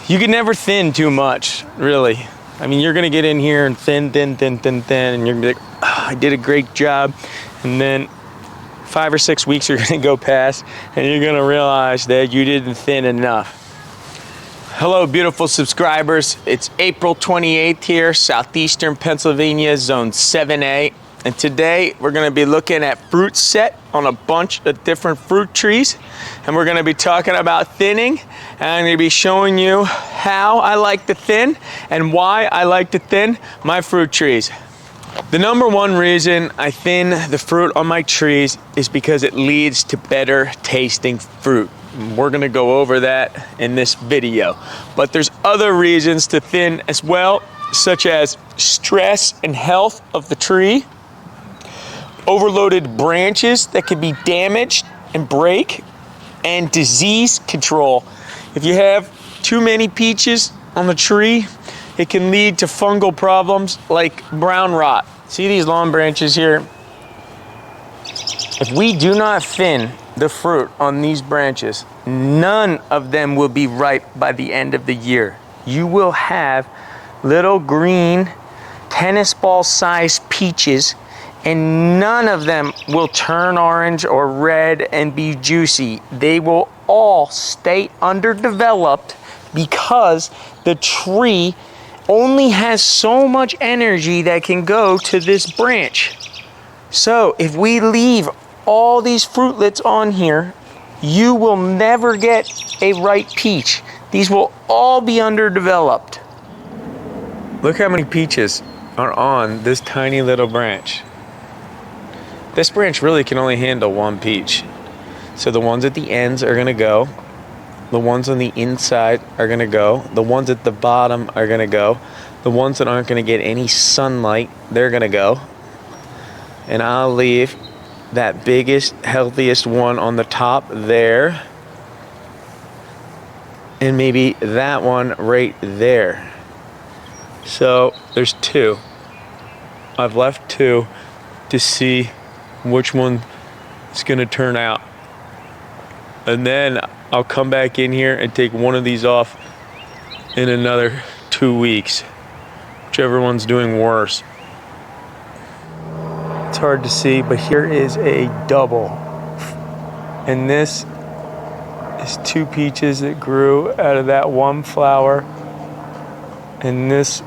You can never thin too much, really. I mean, you're gonna get in here and thin, and you're gonna be like, oh, I did a great job. And then 5 or 6 weeks are gonna go past and you're gonna realize that you didn't thin enough. Hello, beautiful subscribers. It's April 28th here, southeastern Pennsylvania, zone 7A. And today we're gonna be looking at fruit set on a bunch of different fruit trees. And we're gonna be talking about thinning. And I'm gonna be showing you how I like to thin and why I like to thin my fruit trees. The number one reason I thin the fruit on my trees is because it leads to better tasting fruit. We're gonna go over that in this video. But there's other reasons to thin as well, such as stress and health of the tree, overloaded branches that could be damaged and break, and disease control. If you have too many peaches on the tree, it can lead to fungal problems like brown rot. See these long branches here? If we do not thin the fruit on these branches, none of them will be ripe by the end of the year. You will have little green tennis ball sized peaches, and none of them will turn orange or red and be juicy. They will all stay underdeveloped because the tree only has so much energy that can go to this branch. So if we leave all these fruitlets on here, you will never get a ripe peach. These will all be underdeveloped. Look how many peaches are on this tiny little branch. This branch really can only handle one peach. So the ones at the ends are gonna go. The ones on the inside are gonna go. The ones at the bottom are gonna go. The ones that aren't gonna get any sunlight, they're gonna go. And I'll leave that biggest, healthiest one on the top there. And maybe that one right there. So there's two. I've left two to see which one is gonna turn out. And then I'll come back in here and take one of these off in another 2 weeks, whichever one's doing worse. It's hard to see, but here is a double. And this is 2 peaches that grew out of that one flower. And this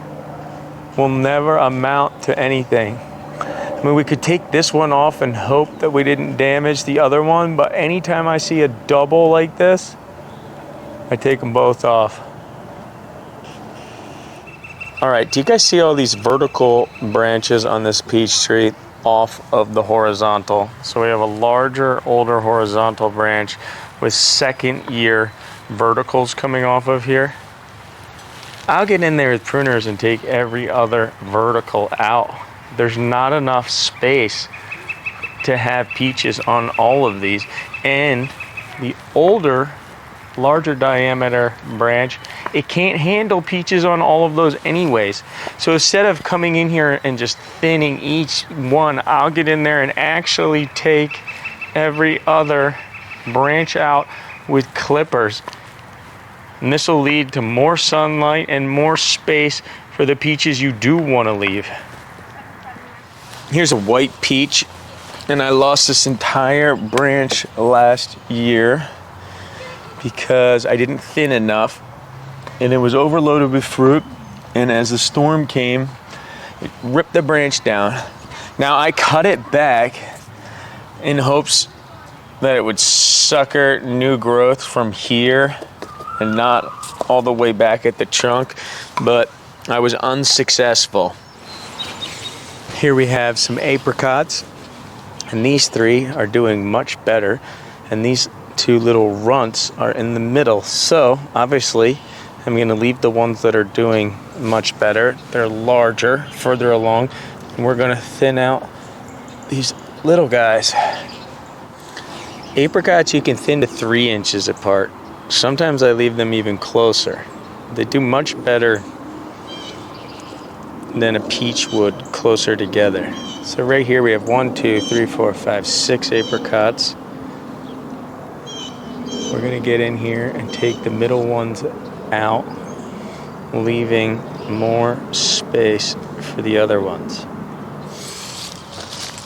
will never amount to anything. I mean, we could take this one off and hope that we didn't damage the other one, but anytime I see a double like this, I take them both off. All right, do you guys see all these vertical branches on this peach tree off of the horizontal? So we have a larger, older horizontal branch with second year verticals coming off of here. I'll get in there with pruners and take every other vertical out. There's not enough space to have peaches on all of these. And the older, larger diameter branch, it can't handle peaches on all of those anyways. So instead of coming in here and just thinning each one, I'll get in there and actually take every other branch out with clippers. And this will lead to more sunlight and more space for the peaches you do want to leave. Here's a white peach, and I lost this entire branch last year because I didn't thin enough, and it was overloaded with fruit, and as the storm came, it ripped the branch down. Now I cut it back in hopes that it would sucker new growth from here and not all the way back at the trunk, but I was unsuccessful. Here we have some apricots, and these 3 are doing much better, and these 2 little runts are in the middle. So obviously I'm going to leave the ones that are doing much better. They're larger, further along, and we're going to thin out these little guys. Apricots you can thin to 3 inches apart. Sometimes I leave them even closer. They do much better than a peach would closer together. So right here we have 1, 2, 3, 4, 5, 6 apricots. We're gonna get in here and take the middle ones out. leaving more space for the other ones.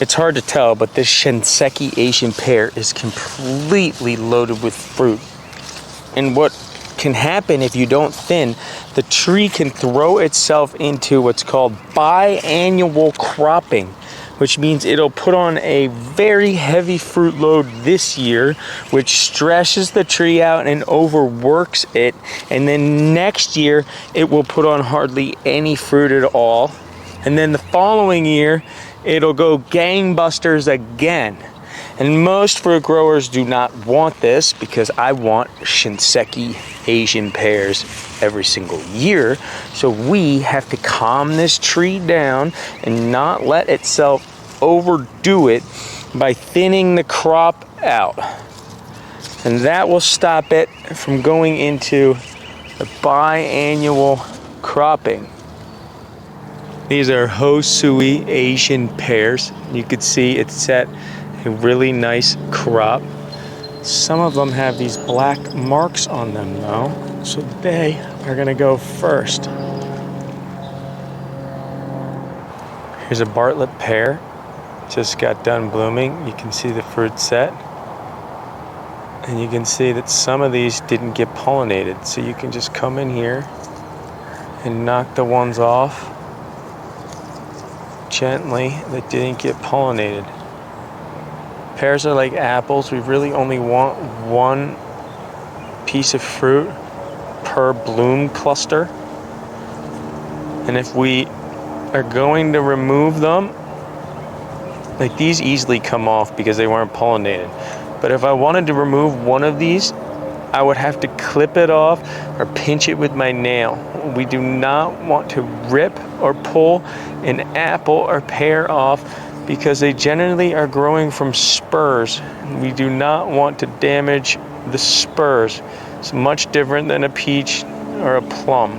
It's hard to tell, but this Shinseki Asian pear is completely loaded with fruit. And what can happen if you don't thin, the tree can throw itself into what's called biannual cropping, which means it'll put on a very heavy fruit load this year, which stresses the tree out and overworks it. And then next year, it will put on hardly any fruit at all. And then the following year, it'll go gangbusters again. And most fruit growers do not want this, because I want Shinseki Asian pears every single year. So we have to calm this tree down and not let itself overdo it by thinning the crop out. And that will stop it from going into the biannual cropping. These are Hosui Asian pears. You can see it's set a really nice crop. Some of them have these black marks on them though, so they are gonna go first. Here's a Bartlett pear, just got done blooming. You can see the fruit set. And you can see that some of these didn't get pollinated, so you can just come in here and knock the ones off gently that didn't get pollinated. Pears are like apples. We really only want one piece of fruit per bloom cluster. And if we are going to remove them, like these easily come off because they weren't pollinated. But if I wanted to remove one of these, I would have to clip it off or pinch it with my nail. We do not want to rip or pull an apple or pear off, because they generally are growing from spurs. We do not want to damage the spurs. It's much different than a peach or a plum.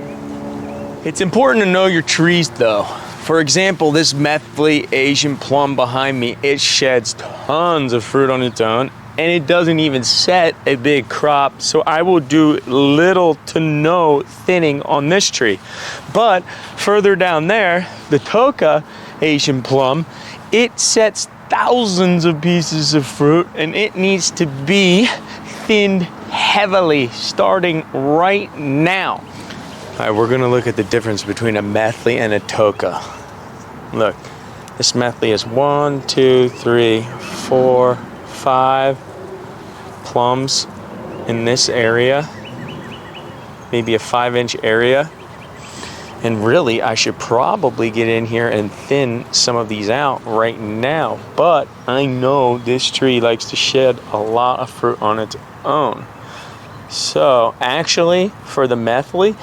It's important to know your trees though. For example, this mealy Asian plum behind me, it sheds tons of fruit on its own, and it doesn't even set a big crop, so I will do little to no thinning on this tree. But further down there, the Toka Asian plum, it sets thousands of pieces of fruit, and it needs to be thinned heavily starting right now. All right, we're gonna look at the difference between a mealy and a Toka. Look, this mealy is 1, 2, 3, 4, 5 plums in this area, maybe a 5-inch area. And really, I should probably get in here and thin some of these out right now. But I know this tree likes to shed a lot of fruit on its own. So actually, for the mealy,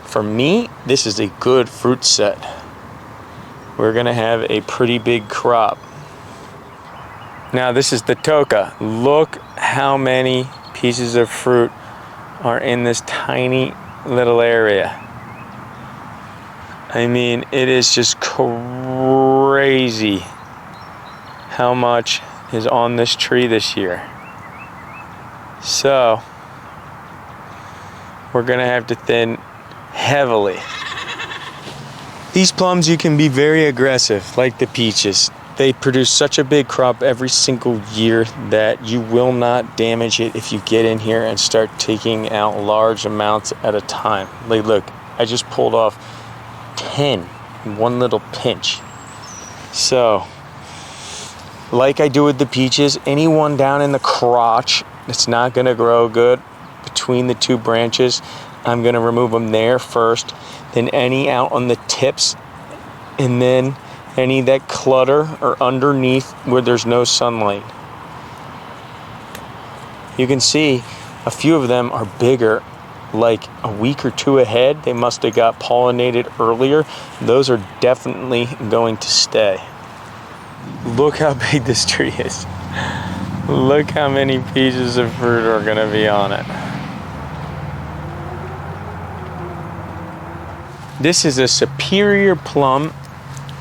for me, this is a good fruit set. We're gonna have a pretty big crop. Now this is the Toka. Look how many pieces of fruit are in this tiny little area. I mean, it is just crazy how much is on this tree this year. So, we're gonna have to thin heavily. These plums, you can be very aggressive, like the peaches. They produce such a big crop every single year that you will not damage it if you get in here and start taking out large amounts at a time. Like, look, I just pulled off 10 in one little pinch. So, like I do with the peaches, anyone down in the crotch that's not gonna grow good between the two branches, I'm gonna remove them there first, then any out on the tips, and then any that clutter or underneath where there's no sunlight. You can see a few of them are bigger, like a week or two ahead. They must have got pollinated earlier. Those are definitely going to stay. Look how big this tree is. Look how many pieces of fruit are gonna be on it. This is a superior plum.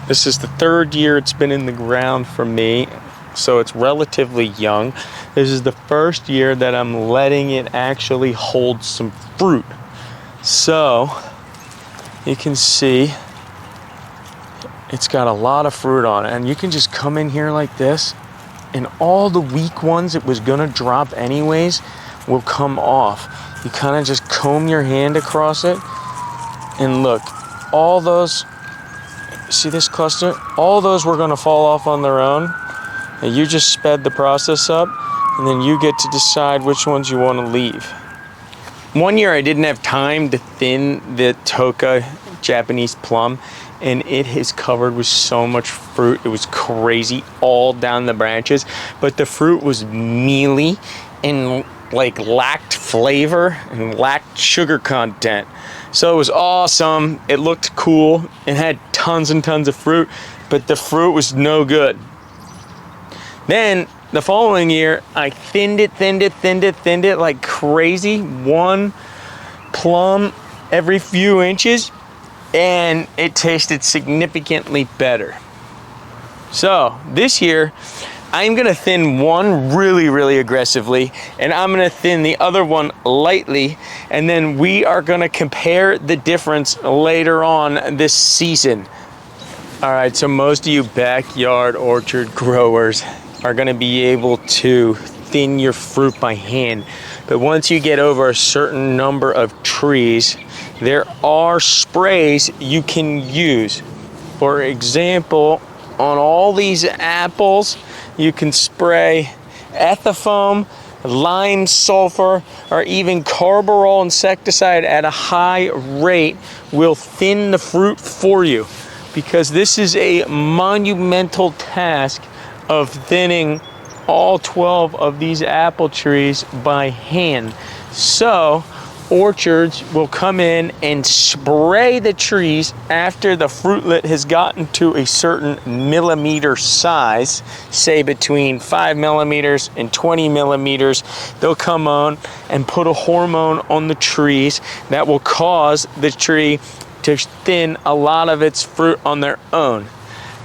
This is the 3rd year it's been in the ground for me, so it's relatively young. This is the 1st year that I'm letting it actually hold some fruit. So, you can see it's got a lot of fruit on it. And you can just come in here like this, and all the weak ones it was gonna drop anyways will come off. You kind of just comb your hand across it, and look, all those, see this cluster? All those were gonna fall off on their own, and you just sped the process up, and then you get to decide which ones you wanna leave. One year I didn't have time to thin the Toka Japanese plum, and it is covered with so much fruit. It was crazy all down the branches, but the fruit was mealy and like lacked flavor and lacked sugar content. So it was awesome. It looked cool. It had tons and tons of fruit, but the fruit was no good. Then the following year, I thinned it like crazy. One plum every few inches, and it tasted significantly better. So this year, I'm gonna thin one really aggressively, and I'm gonna thin the other one lightly, and then we are gonna compare the difference later on this season. All right, so most of you backyard orchard growers are gonna be able to thin your fruit by hand. But once you get over a certain number of trees, there are sprays you can use. For example, on all these apples, you can spray Ethephon, Lime-sulfur, or even Carbaryl insecticide at a high rate will thin the fruit for you, because this is a monumental task of thinning all 12 of these apple trees by hand. So orchards will come in and spray the trees after the fruitlet has gotten to a certain millimeter size, say between 5 millimeters and 20 millimeters. They'll come on and put a hormone on the trees that will cause the tree to thin a lot of its fruit on their own.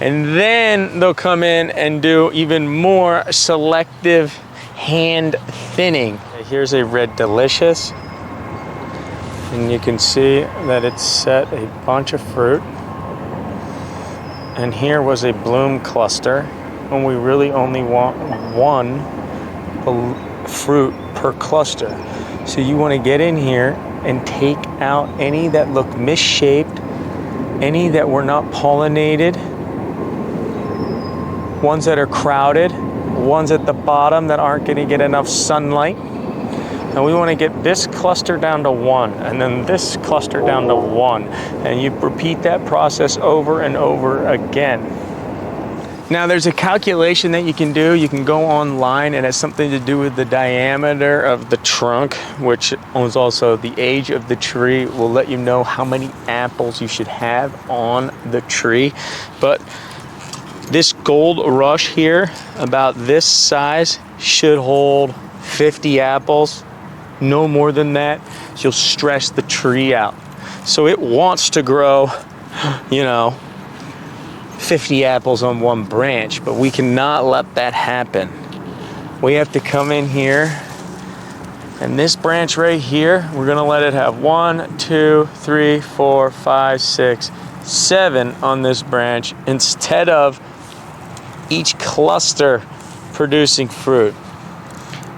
And then they'll come in and do even more selective hand thinning. Here's a red delicious, and you can see that it's set a bunch of fruit. And here was a bloom cluster, and we really only want one fruit per cluster. So you want to get in here and take out any that look misshaped, any that were not pollinated, ones that are crowded, ones at the bottom that aren't going to get enough sunlight. And we want to get this cluster down to one, and then this cluster down to one. And you repeat that process over and over again. Now there's a calculation that you can do. You can go online, and it's something to do with the diameter of the trunk, which is also the age of the tree. Will let you know how many apples you should have on the tree. But this gold rush here, about this size, should hold 50 apples. No more than that. You'll stress the tree out. So it wants to grow, 50 apples on one branch, but we cannot let that happen. We have to come in here, and this branch right here, we're gonna let it have 1, 2, 3, 4, 5, 6, 7 on this branch, instead of each cluster producing fruit.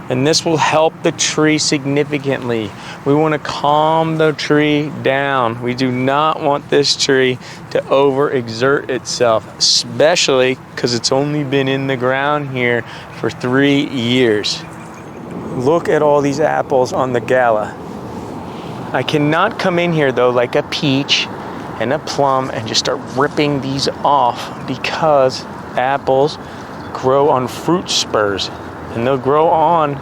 And this will help the tree significantly. We want to calm the tree down. We do not want this tree to overexert itself, especially because it's only been in the ground here for 3 years. Look at all these apples on the gala. I cannot come in here though like a peach and a plum and just start ripping these off, because apples grow on fruit spurs, and they'll grow on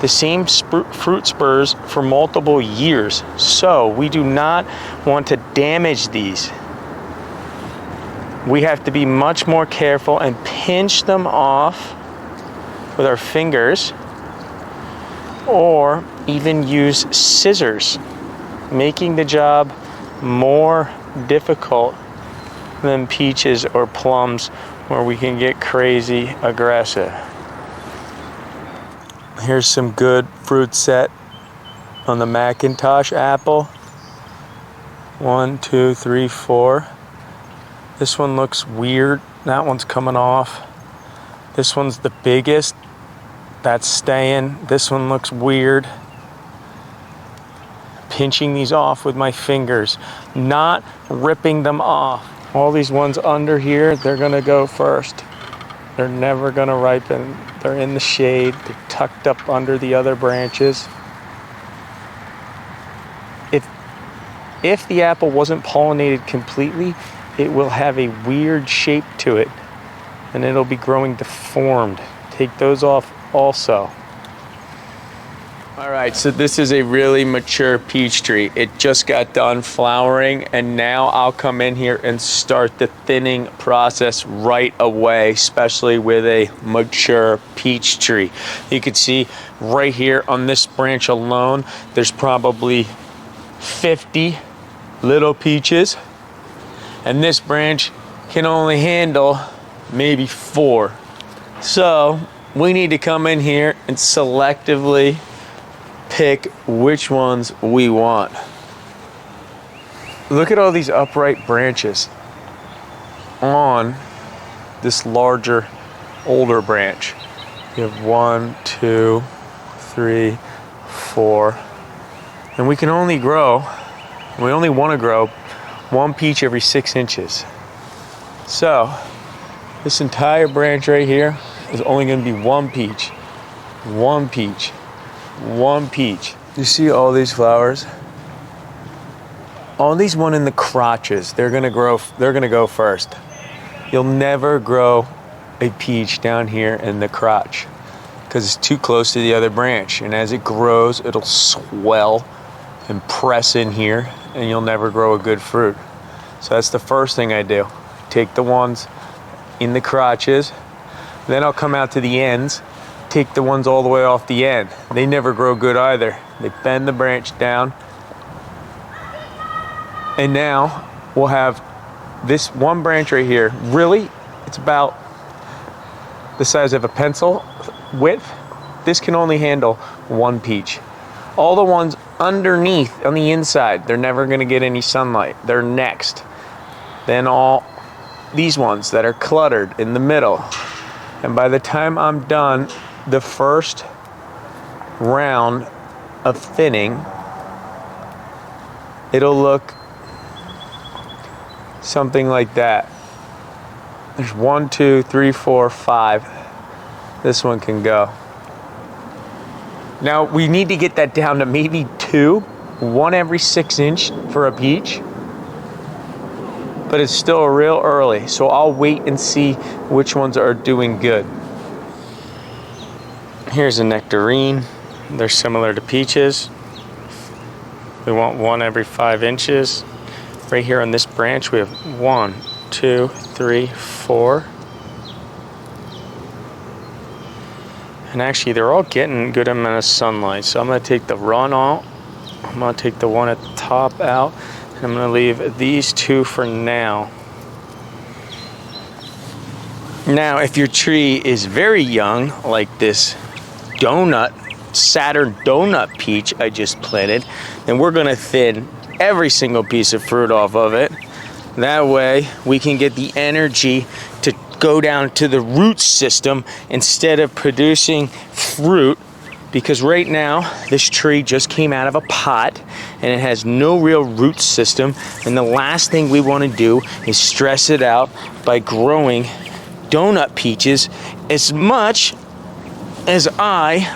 the same fruit spurs for multiple years. So we do not want to damage these. We have to be much more careful and pinch them off with our fingers, or even use scissors, making the job more difficult than peaches or plums, where we can get crazy aggressive. Here's some good fruit set on the MacIntosh apple. 1, 2, 3, 4. This one looks weird. That one's coming off. This one's the biggest. That's staying. This one looks weird. Pinching these off with my fingers, not ripping them off. All these ones under here, they're gonna go first. They're never gonna ripen. They're in the shade. They're tucked up under the other branches. If the apple wasn't pollinated completely, it will have a weird shape to it, and it'll be growing deformed. Take those off also. All right, so this is a really mature peach tree. It just got done flowering, and now I'll come in here and start the thinning process right away, especially with a mature peach tree. You can see right here on this branch alone, there's probably 50 little peaches, and this branch can only handle maybe 4. So we need to come in here and selectively pick which ones we want. Look at all these upright branches on this larger, older branch. You have 1, 2, 3, 4, and we only want to grow 1 peach every 6 inches. So this entire branch right here is only going to be 1 peach, 1 peach, 1 peach. You see all these flowers? All these one in the crotches, they're gonna go first. You'll never grow a peach down here in the crotch because it's too close to the other branch. And as it grows, it'll swell and press in here, and you'll never grow a good fruit. So that's the first thing I do. Take the ones in the crotches, then I'll come out to the ends, take the ones all the way off the end. They never grow good either. They bend the branch down. And now we'll have this one branch right here. Really, it's about the size of a pencil width. This can only handle 1 peach. All the ones underneath on the inside, they're never gonna get any sunlight. They're next. Then all these ones that are cluttered in the middle. And by the time I'm done the first round of thinning, it'll look something like that. There's 1, 2, 3, 4, 5. This one can go. Now we need to get that down to maybe 2, 1 every 6 inch for a peach. But it's still real early, so I'll wait and see which ones are doing good. Here's a nectarine. They're similar to peaches. We want 1 every 5 inches. Right here on this branch, we have 1, 2, 3, 4. And actually, they're all getting a good amount of sunlight. So I'm gonna take the run out. I'm gonna take the one at the top out. And I'm gonna leave these 2 for now. Now, if your tree is very young, like this Saturn donut peach I just planted, then we're gonna thin every single piece of fruit off of it. That way we can get the energy to go down to the root system instead of producing fruit, because right now this tree just came out of a pot and it has no real root system, and the last thing we want to do is stress it out by growing donut peaches as much as I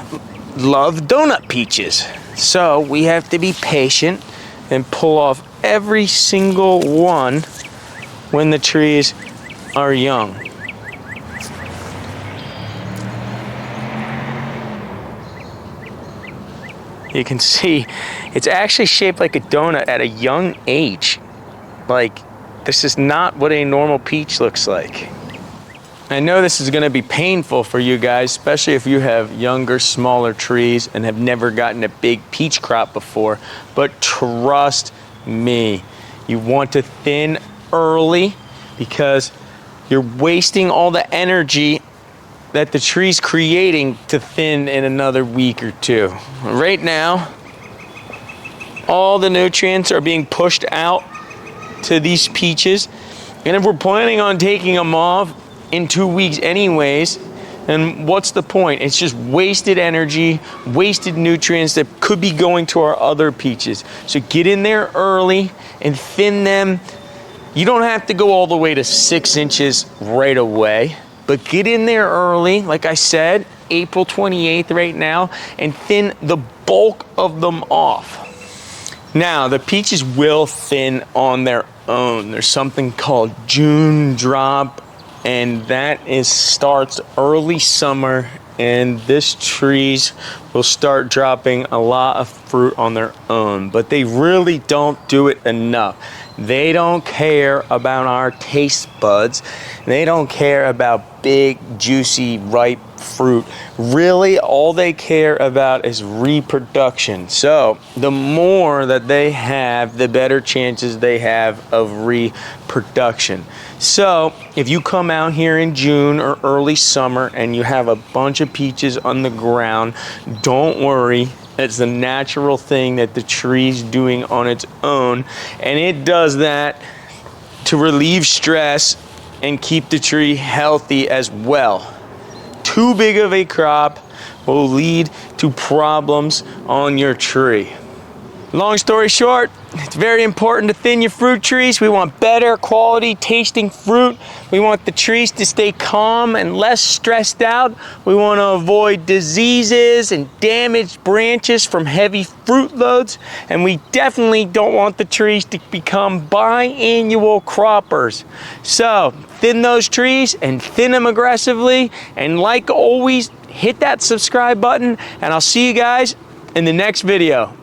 love donut peaches. So we have to be patient and pull off every single one when the trees are young. You can see it's actually shaped like a donut at a young age. Like, this is not what a normal peach looks like. I know this is gonna be painful for you guys, especially if you have younger, smaller trees and have never gotten a big peach crop before, but trust me, you want to thin early because you're wasting all the energy that the tree's creating to thin in another week or 2. Right now, All the nutrients are being pushed out to these peaches. And if we're planning on taking them off in 2 weeks anyways, then what's the point? It's just wasted energy, wasted nutrients that could be going to our other peaches. So get in there early and thin them. You don't have to go all the way to 6 inches right away, but get in there early, like I said, April 28th right now, and thin the bulk of them off. Now, the peaches will thin on their own. There's something called June drop, and that starts early summer, and this trees will start dropping a lot of fruit on their own, but they really don't do it enough. They don't care about our taste buds. They don't care about big, juicy, ripe fruit. Really, all they care about is reproduction. So the more that they have, the better chances they have of reproduction. So if you come out here in June or early summer and you have a bunch of peaches on the ground, don't worry. It's the natural thing that the tree's doing on its own, and it does that to relieve stress and keep the tree healthy as well. Too big of a crop will lead to problems on your tree. Long story short, it's very important to thin your fruit trees. We want better quality tasting fruit. We want the trees to stay calm and less stressed out. We want to avoid diseases and damaged branches from heavy fruit loads. And we definitely don't want the trees to become biannual croppers. So thin those trees and thin them aggressively. And like always, hit that subscribe button, and I'll see you guys in the next video.